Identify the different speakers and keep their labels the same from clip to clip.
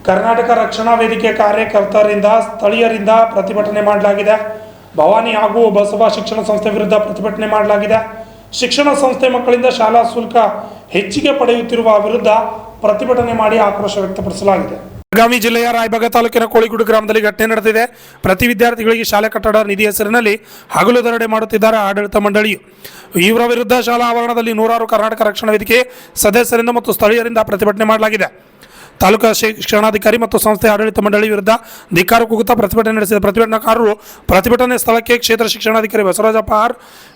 Speaker 1: ಕರ್ನಾಟಕ ರಕ್ಷಣಾ ವೇದಿಕೆ ಕಾರ್ಯಕರ್ತರಿಂದ ಸ್ಥಳೀಯರಿಂದ ಪ್ರತಿಭಟನೆ ಮಾಡಲಾಗಿದೆ. ಭವಾನಿ ಹಾಗೂ ಬಸವ ಶಿಕ್ಷಣ ಸಂಸ್ಥೆ ವಿರುದ್ಧ ಪ್ರತಿಭಟನೆ ಮಾಡಲಾಗಿದೆ. ಶಿಕ್ಷಣ ಸಂಸ್ಥೆ ಮಕ್ಕಳಿಂದ ಶಾಲಾ ಶುಲ್ಕ ಹೆಚ್ಚಿಗೆ ಪಡೆಯುತ್ತಿರುವ ವಿರುದ್ಧ ಪ್ರತಿಭಟನೆ ಮಾಡಿ ಆಕ್ರೋಶ ವ್ಯಕ್ತಪಡಿಸಲಾಗಿದೆ. ಬೆಳಗಾವಿ ಜಿಲ್ಲೆಯ ರಾಯಬಾಗ ತಾಲೂಕಿನ ಕೋಳಿಗುಡು ಗ್ರಾಮದಲ್ಲಿ ಘಟನೆ ನಡೆದಿದೆ. ಪ್ರತಿ ವಿದ್ಯಾರ್ಥಿಗಳಿಗೆ ಶಾಲೆ ಕಟ್ಟಡ ನಿಧಿ ಹೆಸರಿನಲ್ಲಿ ಹಗಲು ದರೋಡೆ ಮಾಡುತ್ತಿದ್ದಾರೆ ಆಡಳಿತ ಮಂಡಳಿಯು. ಇವರ ವಿರುದ್ಧ ಶಾಲಾ ಆವರಣದಲ್ಲಿ ನೂರಾರು ಕರ್ನಾಟಕ ರಕ್ಷಣಾ ವೇದಿಕೆ ಸದಸ್ಯರಿಂದ ಮತ್ತು ಸ್ಥಳೀಯರಿಂದ ಪ್ರತಿಭಟನೆ ಮಾಡಲಾಗಿದೆ. ತಾಲೂಕಾ ಶಿಕ್ಷಣಾಧಿಕಾರಿ ಮತ್ತು ಸಂಸ್ಥೆ ಆಡಳಿತ ಮಂಡಳಿ ವಿರುದ್ಧ ಧಿಕ್ಕಾರ ಕೂಗುತ್ತಾ ಪ್ರತಿಭಟನೆ ನಡೆಸಿದ ಪ್ರತಿಭಟನಾಕಾರರು ಪ್ರತಿಭಟನೆ ಸ್ಥಳಕ್ಕೆ ಕ್ಷೇತ್ರ ಶಿಕ್ಷಣಾಧಿಕಾರಿ ಬಸವರಾಜಪ್ಪ ಆರ್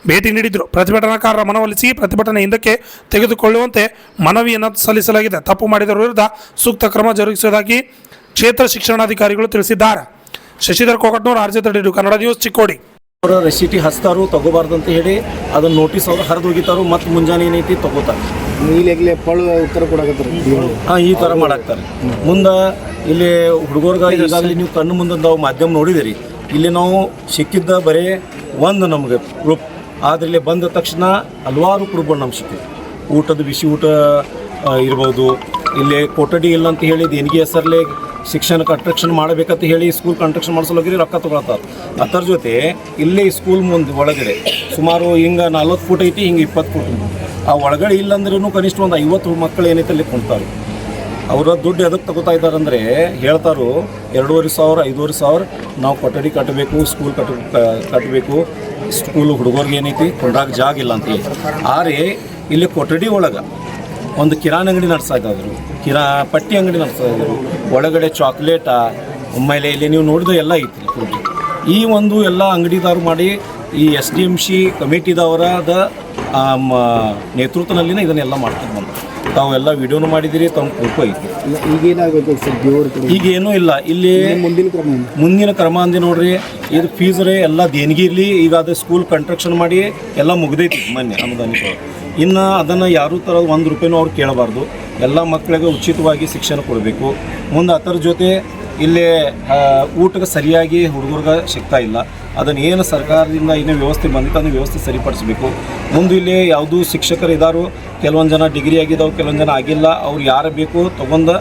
Speaker 1: ಭೇಟಿ ನೀಡಿದರು. ಪ್ರತಿಭಟನಾಕಾರರ ಮನವೊಲಿಸಿ ಪ್ರತಿಭಟನೆ ಹಿಂದಕ್ಕೆ ತೆಗೆದುಕೊಳ್ಳುವಂತೆ ಮನವಿಯನ್ನು ಸಲ್ಲಿಸಲಾಗಿದೆ. ತಪ್ಪು ಮಾಡಿದವರ ವಿರುದ್ಧ ಸೂಕ್ತ ಕ್ರಮ ಜರುಗಿಸುವುದಾಗಿ ಕ್ಷೇತ್ರ ಶಿಕ್ಷಣಾಧಿಕಾರಿಗಳು ತಿಳಿಸಿದ್ದಾರೆ. Shashidhar Kokatnur, RJ32 Kannada news, Chikkodi.
Speaker 2: ಅವರ ರೆಸಿಟಿ ಹಚ್ತಾರು ತಗೋಬಾರ್ದು ಅಂತ ಹೇಳಿ ಅದನ್ನು ನೋಟಿಸ್ ಅವ್ರು ಹರಿದು ಹೋಗಿತಾರು. ಮತ್ತು ಮುಂಜಾನೆ ಏನೈತಿ ತಗೋತಾರೆ,
Speaker 3: ಈಗಲೇ ಪಳು ಉತ್ತರ ಕೊಡಕತ್ತಾರೆ.
Speaker 2: ಈ ಥರ ಮಾಡಾಕ್ತಾರೆ. ಮುಂದೆ ಇಲ್ಲಿ ಹುಡುಗರ್ಗೆ ಈಗಾಗಲೇ ನೀವು ಕಣ್ಣು ಮುಂದೆ ನಾವು ಮಾಧ್ಯಮ ನೋಡಿದಿರಿ. ಇಲ್ಲಿ ನಾವು ಸಿಕ್ಕಿದ್ದ ಬರೀ ಒಂದು ನಮಗೆ ಪ್ರೂಫ್, ಆದರೆ ಇಲ್ಲಿ ಬಂದ ತಕ್ಷಣ ಹಲವಾರು ಪ್ರೂಫ್ಗಳು ನಮ್ಗೆ ಸಿಕ್ಕಿದೆ. ಊಟದ ಬಿಸಿ ಊಟ ಇರ್ಬೋದು, ಇಲ್ಲಿ ಕೊಠಡಿ ಇಲ್ಲ ಅಂತ ಹೇಳಿ ದೇಣಿಗೆ ಹೆಸರಲ್ಲೇ ಶಿಕ್ಷಣ ಕನ್ಸ್ಟ್ರಕ್ಷನ್ ಮಾಡಬೇಕಂತ ಹೇಳಿ ಸ್ಕೂಲ್ ಕನ್ಸ್ಟ್ರಕ್ಷನ್ ಮಾಡಿಸೋಗಿ ರೊಕ್ಕ ತೊಗೊಳತ್ತಾರೆ. ಅದರ ಜೊತೆ ಇಲ್ಲೇ ಸ್ಕೂಲ್ ಮುಂದೆ ಒಳಗಡೆ ಸುಮಾರು ಹಿಂಗೆ 40 ಫೂಟ್ ಐತಿ, ಹಿಂಗೆ 20 ಫೂಟ್. ಆ ಒಳಗಡೆ ಇಲ್ಲಂದ್ರೂ ಕನಿಷ್ಠ ಒಂದು 50 ಮಕ್ಕಳು ಏನೈತೆ ಅಲ್ಲಿ ಕುಂತಾರೆ. ಅವರ ದುಡ್ಡು ಎದಕ್ಕೆ ತಗೋತಾ ಇದ್ದಾರಂದರೆ ಹೇಳ್ತಾರೋ 2,500 5,500 ನಾವು ಕೊಠಡಿ ಕಟ್ಟಬೇಕು, ಸ್ಕೂಲ್ ಕಟ್ಟಬೇಕು, ಸ್ಕೂಲ್ ಹುಡುಗರಿಗೆ ಏನೈತಿ ಕೊಂಡಾಗ ಜಾಗ ಇಲ್ಲ ಅಂತ ಹೇಳಿ. ಆದರೆ ಇಲ್ಲಿ ಕೊಠಡಿ ಒಳಗೆ ಒಂದು ಕಿರಾಣಿ ಅಂಗಡಿ ನಡೆಸ್ತಾ ಇದ್ರು, ಪಟ್ಟಿ ಅಂಗಡಿ ನಡೆಸ್ತಾ ಇದ್ರು. ಒಳಗಡೆ ಚಾಕ್ಲೇಟ ಆಮೇಲೆ ಇಲ್ಲಿ ನೀವು ನೋಡಿದ ಎಲ್ಲ ಐತಿ. ಈ ಒಂದು ಎಲ್ಲ ಅಂಗಡಿದಾರು ಮಾಡಿ ಈ SDMC ಕಮಿಟಿದವರದ ನೇತೃತ್ವದಲ್ಲಿನೇ ಇದನ್ನೆಲ್ಲ ಮಾಡ್ಕೊಂಡು ಬಂದರು. ತಾವೆಲ್ಲ ವಿಡಿಯೋನು ಮಾಡಿದಿರಿ, ತಮ್ಮ ಪ್ರೂಫ್ ಐತಿ. ಈಗೇನೂ ಇಲ್ಲ. ಇಲ್ಲಿ ಮುಂದಿನ ಕ್ರಮ ಅಂದೆ ನೋಡ್ರಿ, ಇದು ಫೀಸ್ ರೇ ಎಲ್ಲ ದೇಣಿಗೆ ಇರಲಿ. ಈಗ ಅದು ಸ್ಕೂಲ್ ಕನ್ಸ್ಟ್ರಕ್ಷನ್ ಮಾಡಿ ಎಲ್ಲ ಮುಗ್ದೈತಿ ಮೊನ್ನೆ ಅನುದಾನಿಕ. ಇನ್ನು ಅದನ್ನು ಯಾರೂ ಥರ ₹1 ಅವ್ರು ಕೇಳಬಾರ್ದು. ಎಲ್ಲ ಮಕ್ಕಳಿಗೆ ಉಚಿತವಾಗಿ ಶಿಕ್ಷಣ ಕೊಡಬೇಕು. ಮುಂದೆ ಅದರ ಜೊತೆ ಇಲ್ಲಿ ಊಟಕ್ಕೆ ಸರಿಯಾಗಿ ಹುಡುಗರಿಗೆ ಸಿಗ್ತಾ ಇಲ್ಲ. ಅದನ್ನು ಏನು ಸರ್ಕಾರದಿಂದ ಇನ್ನೂ ವ್ಯವಸ್ಥೆ ಬಂದಿತ್ತು ಅದನ್ನು ವ್ಯವಸ್ಥೆ ಸರಿಪಡಿಸಬೇಕು. ಮುಂದೆ ಇಲ್ಲಿ ಯಾವುದೂ ಶಿಕ್ಷಕರು ಇದ್ದಾರೋ, ಕೆಲವೊಂದು ಜನ ಡಿಗ್ರಿ ಆಗಿದ್ದಾವೆ, ಕೆಲವೊಂದು ಜನ ಆಗಿಲ್ಲ. ಅವ್ರು ಯಾರು ಬೇಕು ತೊಗೊಂಡು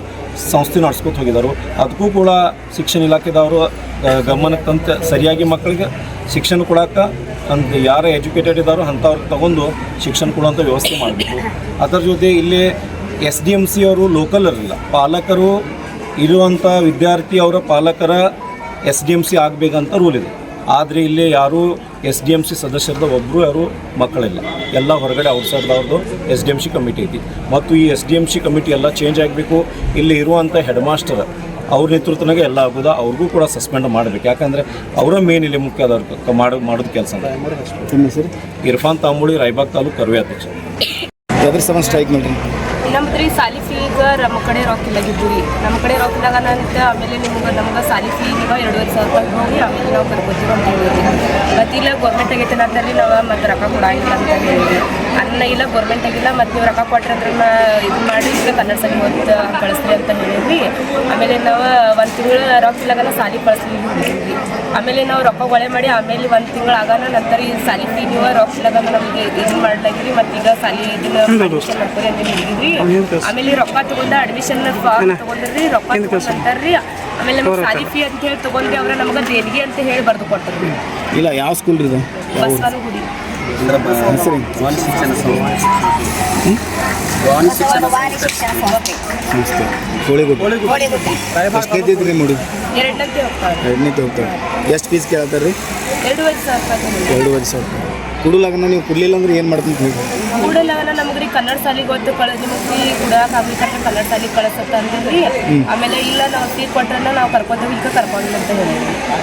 Speaker 2: ಸಂಸ್ಥೆ ನಡ್ಸ್ಕೊತ ಹೋಗಿದ್ದಾರೆ. ಅದಕ್ಕೂ ಕೂಡ ಶಿಕ್ಷಣ ಇಲಾಖೆದವರು ಗಮನಕ್ಕೆ ತಂದು ಸರಿಯಾಗಿ ಮಕ್ಕಳಿಗೆ ಶಿಕ್ಷಣ ಕೊಡೋಕೆ ಅಂತ ಯಾರು ಎಜುಕೇಟೆಡ್ ಇದ್ದಾರೋ ಅಂಥವ್ರಿಗೆ ತಗೊಂಡು ಶಿಕ್ಷಣ ಕೊಡುವಂಥ ವ್ಯವಸ್ಥೆ ಮಾಡಬೇಕು. ಅದರ ಜೊತೆ ಇಲ್ಲಿ SDMC ಅವರು ಲೋಕಲ್ ಇರಲಿಲ್ಲ, ಪಾಲಕರು ಇರುವಂಥ ವಿದ್ಯಾರ್ಥಿ ಅವರ ಪಾಲಕರ SDMC ಆಗಬೇಕಂತ ರೂಲ್ ಇದೆ. ಆದರೆ ಇಲ್ಲಿ ಯಾರೂ SDMC ಸದಸ್ಯರದ ಒಬ್ಬರು ಯಾರು ಮಕ್ಕಳಿಲ್ಲ, ಎಲ್ಲ ಹೊರಗಡೆ ಔಟ್ಸೈಡ್ದವ್ರದ್ದು SDMC ಕಮಿಟಿ ಐತಿ. ಮತ್ತು ಈ SDMC ಕಮಿಟಿ ಎಲ್ಲ ಚೇಂಜ್ ಆಗಬೇಕು. ಇಲ್ಲಿ ಇರುವಂಥ ಹೆಡ್ ಮಾಸ್ಟರ್ ಅವ್ರ ನೇತೃತ್ವನಾಗೆ ಎಲ್ಲ ಆಗೋದು, ಅವ್ರಿಗೂ ಕೂಡ ಸಸ್ಪೆಂಡ್ ಮಾಡಬೇಕು. ಯಾಕಂದರೆ ಅವರ ಮೇನ್ ಇಲ್ಲಿ ಮುಖ್ಯ ಮಾಡೋದು ಕೆಲಸ. ಇರ್ಫಾನ್ ತಾಂಬುಳಿ, ರಾಯಬಾಗ್ ತಾಲೂಕು ಕರ್ವೆ ಅಧ್ಯಕ್ಷ.
Speaker 3: ಎದ್ರ ಸಮ ಸ್ಟ್ರೈಕ್ ನೋಡ್ರಿ?
Speaker 4: ನಮ್ದು ರೀ ಸಾಲಿ ಫೀಗೆ ನಮ್ಮ ಕಡೆ ರೊಕ್ಕ ಇಲ್ಲಾಗಿದ್ದು ರೀ. ನಮ್ಮ ಕಡೆ ರೊಕ್ಕ ಇಲ್ಲಾಗಂತ ಆಮೇಲೆ ನಮ್ಗೆ ಸಾಲಿ ಫೀಗೆ 2,500 ಹೋಗಿ ಆಮೇಲೆ ನಾವು ಕರ್ಕೋತೀವಿ ಅಂತ ಹೇಳಿದ್ರಿ. ಮತ್ತು ಇಲ್ಲ ಗೌರ್ಮೆಂಟ್ ಆಗೈತೆ ಅಂತಲ್ಲಿ ನಾವು ಮತ್ತು ರೊಕ್ಕ ಕೊಡಂಗಿಲ್ಲ ಅಂತ ಹೇಳಿದ್ರಿ. ಅನ್ನ ಇಲ್ಲ ಗೌರ್ಮೆಂಟ್ ಆಗಿಲ್ಲ, ಮತ್ತು ನೀವು ರೊಕ್ಕ ಕೊಟ್ಟರೆ ಅದನ್ನ ಇದು ಮಾಡಿ ಈಗ ಕನ್ನಡ ಸಾಲಿ ಓದಿ ಕಳಿಸ್ರಿ ಅಂತ ಹೇಳಿದ್ರಿ. ಆಮೇಲೆ ನಾವು 1 ತಿಂಗಳು ರೊಕ್ಕ ಇಲ್ಲಾಗನ ಸಾಲಿ ಕಳಿಸ್ಲಿ ಹೋಗಿದ್ವಿ. ಆಮೇಲೆ ನಾವು ರೊಕ್ಕ ಒಳೆ ಮಾಡಿ ಆಮೇಲೆ 1 ತಿಂಗಳು ಆಗೋಣ ನಂತರ ಈ ಸಾಲಿ ಫೀ ನೀವು ರೊಕ್ಕ ಇಲ್ಲಾಗನ ನಮಗೆ ಇದು ಮಾಡ್ಲಾಗಿರಿ. ಮತ್ತು ಈಗ ಸಾಲಿ ಇದನ್ನ ಅಡ್ಮಿಷನ್ ಮಾಡ್ಕೊರಿ ಅಂತ ಹೇಳಿದ್ರಿ. ಆಮೇಲೆ ರೊಕ್ಕ ತಗೊಂಡ ಅಡ್ಮಿಷನ್ ಫಾರ್ಮ್ ತಗೊಂಡ್ರಿ, ರೊಕ್ಕ ತಗೊಂಡ್ರಿ. ಆಮೇಲೆ ನಮ್ಗೆ ಸಾಲಿ ಫೀ ಅಂತ ಹೇಳಿ ತಗೊಂಡ್ರಿ. ಅವ್ರ ನಮ್ಗೆ ದೇಣಿಗೆ ಅಂತ ಹೇಳಿ ಬರೆದು ಕೊಟ್ಟರು.
Speaker 3: ಇಲ್ಲ, ಯಾವ ಸ್ಕೂಲ್ ರೀ?
Speaker 4: ಬಸವನಗುಡಿ
Speaker 3: ಸಂಸ್ಥೆ ಕೋಳಿಗುಡಿ. ಎಷ್ಟೈತಿ ನೋಡಿ?
Speaker 4: 2ನೇ
Speaker 3: ಹೋಗ್ತಾರೆ. ಎಷ್ಟು ಫೀಸ್ ಕೇಳ್ತಾರೆ ರೀ?
Speaker 4: 2,500.
Speaker 3: ಕುಡಲಾಗನ ನೀವು ಕುಡ್ಲಿಲ್ಲ ಅಂದ್ರೆ ಏನು ಮಾಡ್ತೀನಿ ಹೇಳಿ?
Speaker 4: ಕೂಡಲಾಗನ ನಮ್ಗೆ ರೀ ಕನ್ನಡ ಸಾಲಿಗೆ ಗೊತ್ತು ನಿಮಗೆ ಫೀ ಕುಡಕ್ಕೆ ಆಗ್ಲಿಕ್ಕೆ ಕನ್ನಡ ಸಾಲಿಗೆ ಕಳಿಸತ್ತ ಅಂದ್ರಿ. ಆಮೇಲೆ ಇಲ್ಲ ನಾವು ಫೀ ಕೊಟ್ರೆ ನಾವು ಕರ್ಕೋತೀವಿ, ಈಗ ಕರ್ಕೊಂಡು ಅಂತ ಹೇಳಿ.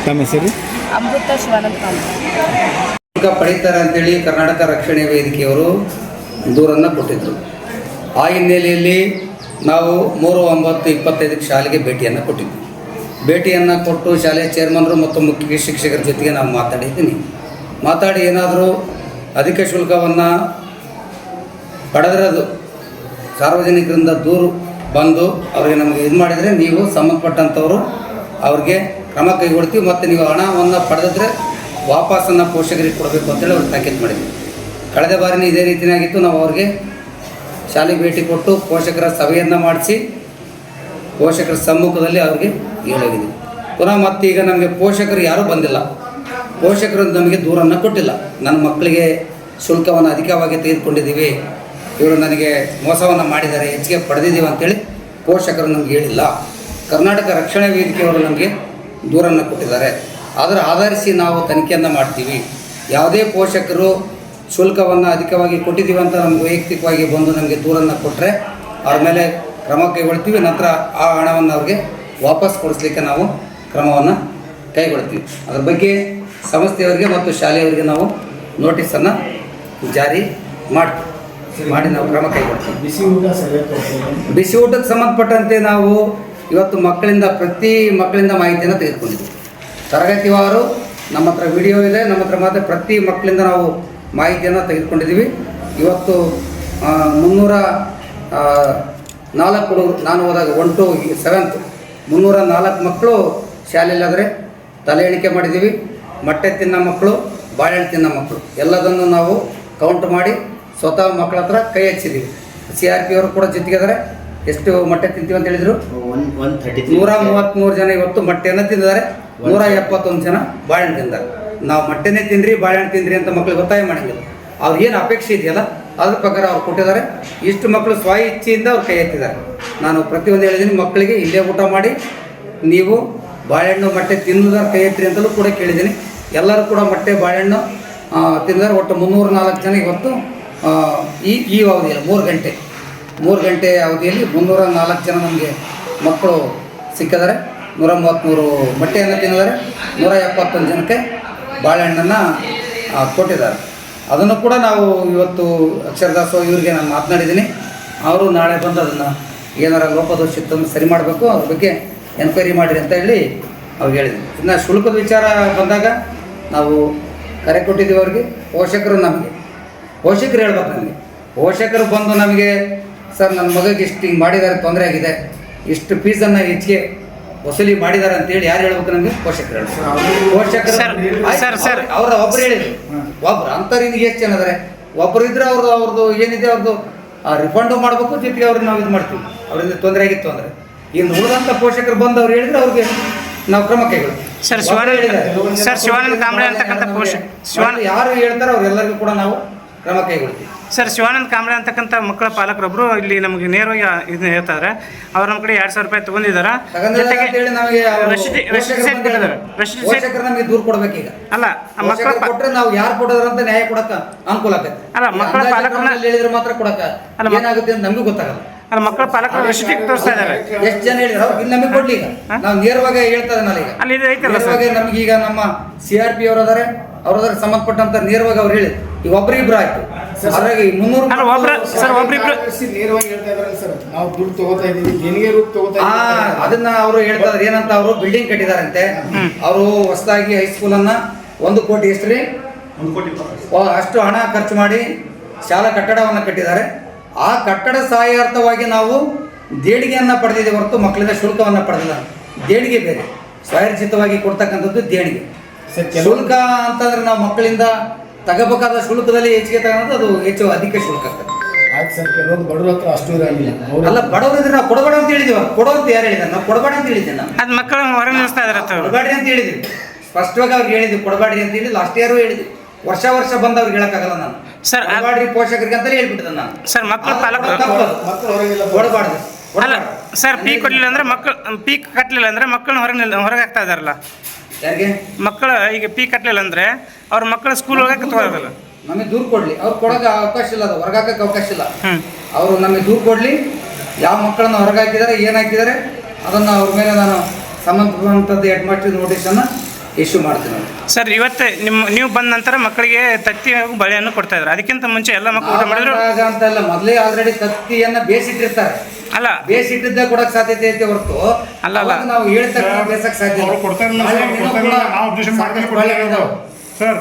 Speaker 3: ತಮ್ಮ ಹೆಸರು?
Speaker 4: ಅಮೃತ ಶಿವಾನಂದ ಕಾಂತ.
Speaker 5: ಪಡಿತಾರೆ ಅಂತೇಳಿ ಕರ್ನಾಟಕ ರಕ್ಷಣೆ ವೇದಿಕೆಯವರು ದೂರನ್ನು ಕೊಟ್ಟಿದ್ದರು. ಆ ಹಿನ್ನೆಲೆಯಲ್ಲಿ ನಾವು 3/9/25 ಶಾಲೆಗೆ ಭೇಟಿಯನ್ನು ಕೊಟ್ಟಿದ್ವಿ. ಭೇಟಿಯನ್ನು ಕೊಟ್ಟು ಶಾಲೆಯ ಚೇರ್ಮನ್ರು ಮತ್ತು ಮುಖ್ಯ ಶಿಕ್ಷಕರ ಜೊತೆಗೆ ನಾವು ಮಾತಾಡಿ ಏನಾದರೂ ಅಧಿಕ ಶುಲ್ಕವನ್ನು ಪಡೆದಿರೋದು ಸಾರ್ವಜನಿಕರಿಂದ ದೂರು ಬಂದು ಅವರಿಗೆ ನಮಗೆ ಇದು ಮಾಡಿದರೆ ನೀವು ಸಂಬಂಧಪಟ್ಟಂಥವರು ಅವ್ರಿಗೆ ಕ್ರಮ ಕೈಗೊಳ್ತೀವಿ, ಮತ್ತು ನೀವು ಹಣವನ್ನು ಪಡೆದಿದ್ರೆ ವಾಪಸ್ಸನ್ನು ಪೋಷಕರಿಗೆ ಕೊಡಬೇಕು ಅಂತೇಳಿ ಅವ್ರಿಗೆ ತಾಕೀತು ಮಾಡಿದ್ವಿ. ಕಳೆದ ಬಾರಿನೇ ಇದೇ ರೀತಿಯಾಗಿತ್ತು. ನಾವು ಅವ್ರಿಗೆ ಶಾಲೆಗೆ ಭೇಟಿ ಕೊಟ್ಟು ಪೋಷಕರ ಸಭೆಯನ್ನು ಮಾಡಿಸಿ ಪೋಷಕರ ಸಮ್ಮುಖದಲ್ಲಿ ಅವ್ರಿಗೆ ಹೇಳೋಗಿದ್ದೀವಿ. ಪುನಃ ಮತ್ತೀಗ ನಮಗೆ ಪೋಷಕರು ಯಾರೂ ಬಂದಿಲ್ಲ, ಪೋಷಕರು ನಮಗೆ ದೂರನ್ನು ಕೊಟ್ಟಿಲ್ಲ. ನನ್ನ ಮಕ್ಕಳಿಗೆ ಶುಲ್ಕವನ್ನು ಅಧಿಕವಾಗಿ ತೆಗೆದುಕೊಂಡಿದ್ದೀವಿ, ಇವರು ನನಗೆ ಮೋಸವನ್ನು ಮಾಡಿದ್ದಾರೆ, ಹೆಚ್ಚಿಗೆ ಪಡೆದಿದ್ದೀವಿ ಅಂತೇಳಿ ಪೋಷಕರು ನಮಗೆ ಹೇಳಿಲ್ಲ. ಕರ್ನಾಟಕ ರಕ್ಷಣಾ ವೇದಿಕೆಯವರು ನಮಗೆ ದೂರನ್ನು ಕೊಟ್ಟಿದ್ದಾರೆ. ಅದರ ಆಧರಿಸಿ ನಾವು ತನಿಖೆಯನ್ನು ಮಾಡ್ತೀವಿ. ಯಾವುದೇ ಪೋಷಕರು ಶುಲ್ಕವನ್ನು ಅಧಿಕವಾಗಿ ಕೊಟ್ಟಿದ್ದೀವಿ ಅಂತ ನಮ್ಗೆ ವೈಯಕ್ತಿಕವಾಗಿ ಬಂದು ನಮಗೆ ದೂರನ್ನು ಕೊಟ್ಟರೆ ಅವ್ರ ಮೇಲೆ ಕ್ರಮ ಕೈಗೊಳ್ತೀವಿ. ನಂತರ ಆ ಹಣವನ್ನು ಅವ್ರಿಗೆ ವಾಪಸ್ ಕೊಡಿಸ್ಲಿಕ್ಕೆ ನಾವು ಕ್ರಮವನ್ನು ಕೈಗೊಳ್ತೀವಿ. ಅದ್ರ ಬಗ್ಗೆ ಸಂಸ್ಥೆಯವರಿಗೆ ಮತ್ತು ಶಾಲೆಯವರಿಗೆ ನಾವು ನೋಟಿಸನ್ನು ಜಾರಿ ಮಾಡಿ ನಾವು ಕ್ರಮ ಕೈಗೊಳ್ತೀವಿ. ಬಿಸಿ ಊಟಕ್ಕೆ ಸಂಬಂಧಪಟ್ಟಂತೆ ನಾವು ಇವತ್ತು ಪ್ರತಿ ಮಕ್ಕಳಿಂದ ಮಾಹಿತಿಯನ್ನು ತೆಗೆದುಕೊಂಡಿದ್ದೀವಿ. ತರಗತಿವಾರು ನಮ್ಮ ಹತ್ರ ವಿಡಿಯೋ ಇದೆ, ನಮ್ಮ ಹತ್ರ ಮಾತ್ರ ಪ್ರತಿ ಮಕ್ಕಳಿಂದ ನಾವು ಮಾಹಿತಿಯನ್ನು ತೆಗೆದುಕೊಂಡಿದ್ದೀವಿ. ಇವತ್ತು 304 ಹುಡುಗರು, ನಾನು ಹೋದಾಗ 1 to 7th 304 ಮಕ್ಕಳು ಶಾಲೆಯಲ್ಲಾದರೆ ತಲೆ ಎಣಿಕೆ ಮಾಡಿದ್ದೀವಿ. ಮೊಟ್ಟೆ ತಿನ್ನೋ ಮಕ್ಕಳು, ಬಾಳೆಹಣ್ಣು ತಿನ್ನೋ ಮಕ್ಕಳು ಎಲ್ಲದನ್ನು ನಾವು ಕೌಂಟ್ ಮಾಡಿ ಸ್ವತಃ ಮಕ್ಕಳ ಹತ್ರ ಕೈ ಹಚ್ಚಿದ್ದೀವಿ. CRP ಅವರು ಕೂಡ ಜೊತೆಗಿದ್ದಾರೆ. ಎಷ್ಟು ಮೊಟ್ಟೆ ತಿಂತೀವಿ ಅಂತ ಹೇಳಿದರು? 133 ಜನ ಇವತ್ತು ಮೊಟ್ಟೆಯನ್ನು ತಿಂದಿದ್ದಾರೆ. 171 ಜನ ಬಾಳೆಹಣ್ಣು ತಿಂದಿದ್ದಾರೆ. ನಾವು ಮೊಟ್ಟೆನೇ ತಿನ್ನಿರಿ, ಬಾಳೆಹಣ್ಣು ತಿಂದ್ರಿ ಅಂತ ಮಕ್ಕಳಿಗೆ ಒತ್ತಾಯ ಮಾಡಂಗಿಲ್ಲ. ಅವ್ರು ಏನು ಅಪೇಕ್ಷೆ ಇದೆಯಲ್ಲ ಅದ್ರ ಪ್ರಕಾರ ಅವ್ರು ಕೊಟ್ಟಿದ್ದಾರೆ. ಇಷ್ಟು ಮಕ್ಕಳು ಸ್ವ ಇಚ್ಛೆಯಿಂದ ಅವ್ರು ಕೈ ಎತ್ತಿದ್ದಾರೆ. ನಾನು ಪ್ರತಿಯೊಂದು ಹೇಳಿದ್ದೀನಿ, ಮಕ್ಕಳಿಗೆ ಇಲ್ಲೇ ಊಟ ಮಾಡಿ ನೀವು ಬಾಳೆಹಣ್ಣು ಮೊಟ್ಟೆ ತಿನ್ನೋದಾರ ಕೈ ಎತ್ತಿರಿ ಅಂತಲೂ ಕೂಡ ಕೇಳಿದ್ದೀನಿ. ಎಲ್ಲರೂ ಕೂಡ ಮೊಟ್ಟೆ ಬಾಳೆಹಣ್ಣು ತಿಂದರೆ ಒಟ್ಟು 304 ಜನ ಇವತ್ತು ಈ ಅವಧಿಯಲ್ಲಿ 3 ಗಂಟೆ ಅವಧಿಯಲ್ಲಿ 304 ಜನ ನಮಗೆ ಮಕ್ಕಳು ಸಿಕ್ಕಿದ್ದಾರೆ. 133 ಮೊಟ್ಟೆಯನ್ನು ತಿಂದಿದ್ದಾರೆ. 171 ಜನಕ್ಕೆ ಬಾಳೆಹಣ್ಣನ್ನು ಕೊಟ್ಟಿದ್ದಾರೆ. ಅದನ್ನು ಕೂಡ ನಾವು ಇವತ್ತು ಅಕ್ಷರದಾಸೋ ಇವರಿಗೆ ನಾನು ಮಾತನಾಡಿದ್ದೀನಿ. ಅವರು ನಾಳೆ ಬಂದು ಅದನ್ನು ಏನಾರ ಲೋಪದೋಷಿತ್ತನ್ನು ಸರಿ ಮಾಡಬೇಕು, ಅದ್ರ ಬಗ್ಗೆ ಎನ್ಕ್ವೈರಿ ಮಾಡಿರಿ ಅಂತ ಹೇಳಿ ಅವ್ರಿಗೆ ಹೇಳಿದ್ದೀನಿ. ಇನ್ನು ಶುಲ್ಕದ ವಿಚಾರ ಬಂದಾಗ ನಾವು ಕರೆ ಕೊಟ್ಟಿದ್ದೀವಿ ಅವ್ರಿಗೆ. ಪೋಷಕರು ಹೇಳ್ಬೇಕು ನಮಗೆ. ಪೋಷಕರು ಬಂದು ನಮಗೆ ಸರ್ ನನ್ನ ಮಗಗೆ ಇಷ್ಟು ಹಿಂಗೆ ಮಾಡಿದ್ದಾರೆ, ತೊಂದರೆ ಆಗಿದೆ, ಇಷ್ಟು ಫೀಸನ್ನು ಹೆಚ್ಚಿಗೆ ವಸೂಲಿ ಮಾಡಿದ್ದಾರೆ ಅಂತೇಳಿ ಯಾರು ಹೇಳ್ಬೇಕು ನಮಗೆ? ಪೋಷಕರು ಹೇಳ್ಬೇಕು. ಅವ್ರ ಒಬ್ರು ಹೇಳಿದ್ರು, ಒಬ್ರು ಅಂಥವ್ರಿಂದ ಎಷ್ಟು ಜನ ಇದ್ದಾರೆ? ಒಬ್ರು ಇದ್ರೆ ಅವ್ರದ್ದು ಏನಿದೆ ಅವ್ರದ್ದು ರಿಫಂಡು ಮಾಡಬೇಕು, ಜೊತೆಗೆ ಅವ್ರಿಗೆ ನಾವು ಇದು ಮಾಡ್ತೀವಿ. ಅವರಿಂದ ತೊಂದರೆ ಆಗಿತ್ತು ಅಂದರೆ ಇನ್ನು ಉಳಿದಂಥ ಪೋಷಕರು ಬಂದು ಅವ್ರು ಹೇಳಿದ್ರೆ ಅವ್ರಿಗೆ ನಾವು ಕ್ರಮ ಕೈಗೊಳ್ತೀವಿ. ಯಾರು ಹೇಳ್ತಾರೆ ಅವರೆಲ್ಲರಿಗೂ ಕೂಡ ನಾವು ಕ್ರಮ ಕೈಗೊಳ್ತೀವಿ.
Speaker 6: ಸರ್, ಶಿವಾನಂದ ಕಾಂಬ್ಳೆ ಅಂತಕ್ಕಂಥ ಮಕ್ಕಳ ಪಾಲಕರೊಬ್ಬರು ಇಲ್ಲಿ ನಮಗೆ ನೇರವಾಗಿ ಇದನ್ನ ಹೇಳ್ತಾರೆ. ಅವ್ರು ನಮ್ಮ ಕಡೆ 2,000 ರೂಪಾಯಿ ತೊಗೊಂಡಿದ್ದಾರೆ.
Speaker 5: ನಮಗೆ ದೂರ ಕೊಡ್ಬೇಕೀಗ.
Speaker 6: ಅಲ್ಲ, ಮಕ್ಕಳ
Speaker 5: ಕೊಟ್ಟರೆ ನಾವು ಯಾರು ಕೊಡೋದ್ರ ಅಂತ ನ್ಯಾಯ ಕೊಡಕ್ಕ ಅನುಕೂಲ ಆಗುತ್ತೆ.
Speaker 6: ಅಲ್ಲ, ಮಕ್ಕಳ ಪಾಲಕರನ್ನ
Speaker 5: ಹೇಳಿದ್ರೆ ಮಾತ್ರ ಕೊಡಕ್ಕ ಏನಾಗುತ್ತೆ ಅಂತ ನಮಗೂ ಗೊತ್ತಾಗಲ್ಲ.
Speaker 6: ಅಲ್ಲ, ಮಕ್ಕಳ ಪಾಲಕರು ರಶೀದಿ ತೋರಿಸ್ತಾ ಇದ್ದಾರೆ.
Speaker 5: ಎಷ್ಟು ಜನ ಹೇಳಿದ್ರು ಇಲ್ಲಿ ನಮಗೆ ಕೊಡ್ಲಿ. ಈಗ ನಾವು ನೇರವಾಗಿ ಹೇಳ್ತಾ ಇದ್ದಾನಲ್ಲ, ಈಗ
Speaker 6: ಅಲ್ಲಿ ಇದು ಐತಲ್ಲ ಸರ್,
Speaker 5: ನೇರವಾಗಿ ನಮಗೀಗ ನಮ್ಮ CRP ಅವರು ಅದಾರೆ, ಅವ್ರದಾರ ಸಂಬಂಧಪಟ್ಟಂತ ನೇರವಾಗಿ ಅವ್ರು ಹೇಳಿ ಈಗ ಒಬ್ರಿಬ್ರು ಆಯ್ತು. ಹಾಗಾಗಿ 300
Speaker 3: ನೇರವಾಗಿ ಹೇಳ್ತಾ ಇದ್ದಾರೆ ಸರ್, ನಾವು ದುಡ್ಡು ತಗೋತಾ ಇದೀವಿ, ದೇಣಿಗೆ ರೂಪ ತಗೋತಾ ಇದೀವಿ.
Speaker 5: ಅದನ್ನ ಅವರು ಹೇಳ್ತಾ ಇದ್ದಾರೆ. ಏನಂತ ಅವರು ಬಿಲ್ಡಿಂಗ್ ಕಟ್ಟಿದಾರಂತೆ. ಅವರು ಹೊಸದಾಗಿ ಹೈಸ್ಕೂಲನ್ನ 1 ಕೋಟಿ ಎಷ್ಟ್ರಿ ಅಷ್ಟು ಹಣ ಖರ್ಚು ಮಾಡಿ ಶಾಲಾ ಕಟ್ಟಡವನ್ನು ಕಟ್ಟಿದ್ದಾರೆ. ಆ ಕಟ್ಟಡ ಸಹಾಯಾರ್ಥವಾಗಿ ನಾವು ದೇಣಿಗೆಯನ್ನು ಪಡೆದಿದ್ದೇವೆ ಹೊರತು ಮಕ್ಕಳಿಂದ ಶುಲ್ಕವನ್ನು ಪಡೆದಿಲ್ಲ. ದೇಣಿಗೆ ಬೇರೆ, ಸ್ವಯರ್ಜಿತವಾಗಿ ಕೊಡ್ತಕ್ಕಂಥದ್ದು ದೇಣಿಗೆ. ಶುಲ್ಕ ಅಂತಂದ್ರೆ ನಾವು ಮಕ್ಕಳಿಂದ ತಗೋಬೇಕಾದ ಶುಲ್ಕದಲ್ಲಿ ಹೆಚ್ಚಿಗೆ ತಗೋದು, ಅದು ಅಧಿಕ ಶುಲ್ಕ ಆಗ್ತದೆ.
Speaker 3: ಆಯ್ತು ಸರ್, ಕೆಲವೊಂದು ಬಡವ್ರ ಹತ್ರ ಅಷ್ಟು ಇರಂಗಿಲ್ಲ.
Speaker 5: ಅಲ್ಲ, ಬಡವರಿದ್ರೆ ನಾವು ಕೊಡಬೇಡ ಅಂತ ಹೇಳಿದೀವಿ. ಕೊಡೋ ಅಂತ ಯಾರು ಹೇಳಿದಾರೆ? ನಾವು ಕೊಡಬೇಡ ಅಂತ ಹೇಳಿದ್ದೆ. ನಾನು
Speaker 6: ಅದು ಮಕ್ಕಳು ಹೊರಗೆ ನಿಲ್ಲಿಸ್ತಾ ಇದ್ದಾರೆ.
Speaker 5: ಕೊಡಬೇಡ್ರಿ ಅಂತ ಹೇಳಿದ್ವಿ, ಸ್ಪಷ್ಟವಾಗಿ ಅವ್ರಿಗೆ ಹೇಳಿದ್ವಿ. ಕೊಡಬೇಡ್ರಿ ಅಂತ ಹೇಳಿ ಲಾಸ್ಟ್ ಇಯರ್ ಹೇಳಿದ್ವಿ. ವರ್ಷ ಬಂದು ಅವ್ರಿಗೆ ಹೇಳಕ್ಕಾಗಲ್ಲ. ನಾನು
Speaker 6: ಸರ್,
Speaker 5: ಕೊಡಬೇಡ್ರಿ ಪೋಷಕರಿಗೆ ಅಂತಲೇ ಹೇಳ್ಬಿಟ್ಟಿದ್ದೆ ನಾನು.
Speaker 6: ಸರ್, ಮಕ್ಕಳ ಪಾಲಕರು
Speaker 5: ಕೊಡಬಾರ್ದು.
Speaker 6: ಅಲ್ಲ ಸರ್, ಪೀಕ್ ಕೊಡಲಿಲ್ಲ ಅಂದ್ರೆ ಪೀಕ್ ಕಟ್ಟಲಿಲ್ಲ ಅಂದ್ರೆ ಮಕ್ಕಳನ್ನ ಹೊರಗೆ ಹಾಕ್ತಾ ಇದಾರಲ್ಲ.
Speaker 5: ಯಾರಿಗೆ?
Speaker 6: ಮಕ್ಕಳು ಈಗ ಪೀಕ್ ಕಟ್ಟಲಿಲ್ಲ ಅಂದ್ರೆ ಅವ್ರ ಮಕ್ಕಳ ಸ್ಕೂಲ್ ಹೋಗಕ್ಕೆ ತಗೋದಲ್ಲ.
Speaker 5: ನಮಗೆ ದೂರು ಕೊಡ್ಲಿ. ಅವ್ರು ಕೊಡೋಕೆ ಅವಕಾಶ ಇಲ್ಲ, ಅದು ಹೊರಗೆ ಹಾಕಕ್ಕೆ ಅವಕಾಶ ಇಲ್ಲ. ಅವರು ನಮಗೆ ದೂರು ಕೊಡ್ಲಿ. ಯಾವ ಮಕ್ಕಳನ್ನ ಹೊರಗೆ ಹಾಕಿದ್ದಾರೆ, ಏನು ಹಾಕಿದ್ದಾರೆ ಅದನ್ನು ಅವ್ರ ಮೇಲೆ ನಾನು ಸಂಬಂಧಪಟ್ಟಂಥದ್ದು ಹೆಡ್ ಮಾಸ್ಟರ್ ನೋಟಿಸನ್ನು ಇಶ್ಯೂ ಮಾಡ್ತೀನಿ.
Speaker 6: ಸರ್, ಇವತ್ತೇ ನೀವು ಬಂದ ನಂತರ ಮಕ್ಕಳಿಗೆ ತತ್ತಿ ಹಾಗೂ ಬಳೆಯನ್ನು ಕೊಡ್ತಾ ಇದ್ದಾರೆ. ಅದಕ್ಕಿಂತ ಮುಂಚೆ ಎಲ್ಲ ಮಕ್ಕಳು ಊಟ ಮಾಡಿದ್ರು
Speaker 5: ಅಂತಲ್ಲ, ಮೊದಲೇ ಆಲ್ರೆಡಿ ತತ್ತಿಯನ್ನು ಬೇಯಿಸಿಟ್ಟಿರ್ತಾರೆ.
Speaker 6: ಅಲ್ಲ,
Speaker 5: ಬೇಯಿಸಿಟ್ಟಿದ್ದೇ ಕೊಡಕ್ಕೆ ಸಾಧ್ಯತೆ ಐತೆ ಹೊರತು
Speaker 6: ಅಲ್ಲ
Speaker 5: ನಾವು ಹೇಳ್ತಕ್ಕ ಬೇಸಕ್ಕೆ ಸಾಧ್ಯ ಇಲ್ಲ.
Speaker 1: ಸರ್,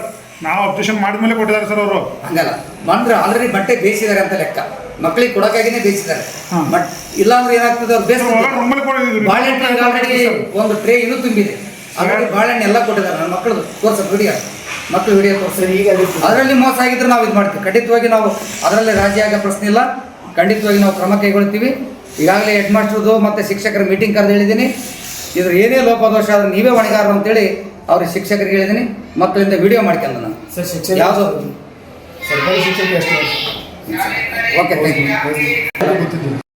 Speaker 1: ನಾವು ಅಬ್ಜೆಕ್ಷನ್ ಮಾಡಿದ್ಮೇಲೆ ಕೊಟ್ಟಿದ್ದಾರೆ ಸರ್ ಅವರು.
Speaker 5: ಹಂಗಲ್ಲ, ಬಂದ್ರೆ ಆಲ್ರೆಡಿ ಬಟ್ಟೆ ಬೇಯಿಸಿದ್ದಾರೆ ಅಂತ ಲೆಕ್ಕ. ಮಕ್ಕಳಿಗೆ ಕೊಡೋಕ್ಕಾಗಿನೇ ಬೇಯಿಸಿದ್ದಾರೆ. ಬಟ್ ಇಲ್ಲಾಂದ್ರೆ ಏನಾಗ್ತದೆ, ಅವ್ರು ಬೇಯಿಸ್ತಾರೆ. ಬಾಳೆಹಣ್ಣು ಆಲ್ರೆಡಿ ಒಂದು ಟ್ರೇ ಇನ್ನೂ ತುಂಬಿದೆ. ಆಲ್ರೆಡಿ ಬಾಳೆಹಣ್ಣು ಎಲ್ಲ ಕೊಟ್ಟಿದ್ದಾರೆ. ನನ್ನ ಮಕ್ಕಳು ತೋರ್ಸೋದು ಮಕ್ಕಳು ವಿಡಿಯೋ ತೋರಿಸ್ತಾರೆ. ಈಗ ಅದರಲ್ಲಿ ಮೋಸ ಆಗಿದ್ರೆ ನಾವು ಇದು ಮಾಡ್ತೀವಿ. ಖಂಡಿತವಾಗಿ ನಾವು ಅದರಲ್ಲಿ ರಾಜಿ ಆಗೋ ಪ್ರಶ್ನೆ ಇಲ್ಲ. ಖಂಡಿತವಾಗಿ ನಾವು ಕ್ರಮ ಕೈಗೊಳ್ತೀವಿ. ಈಗಾಗಲೇ ಹೆಡ್ ಮಾಸ್ಟರ್ದು ಮತ್ತು ಶಿಕ್ಷಕರ ಮೀಟಿಂಗ್ ಕರೆದು ಹೇಳಿದ್ದೀನಿ. ಇದ್ರ ಏನೇ ಲೋಪದೋಷ ಆದ್ರೆ ನೀವೇ ಹೊಣೆಗಾರರು ಅಂತೇಳಿ ಅವ್ರಿಗೆ ಶಿಕ್ಷಕರಿಗೆ ಹೇಳಿದ್ದೀನಿ. ಮಕ್ಕಳಿಂದ ವಿಡಿಯೋ ಮಾಡ್ಕೊಂಡು ನಾನು
Speaker 3: ಸರ್ ಶಿಕ್ಷಕ
Speaker 5: ಯಾವುದು
Speaker 3: ಸರ್ಕಾರಿ ಶಿಕ್ಷಕ ಎಷ್ಟು
Speaker 5: ಓಕೆ ಥ್ಯಾಂಕ್ ಯು.
Speaker 3: ಗೊತ್ತಿದ್ದೀವಿ.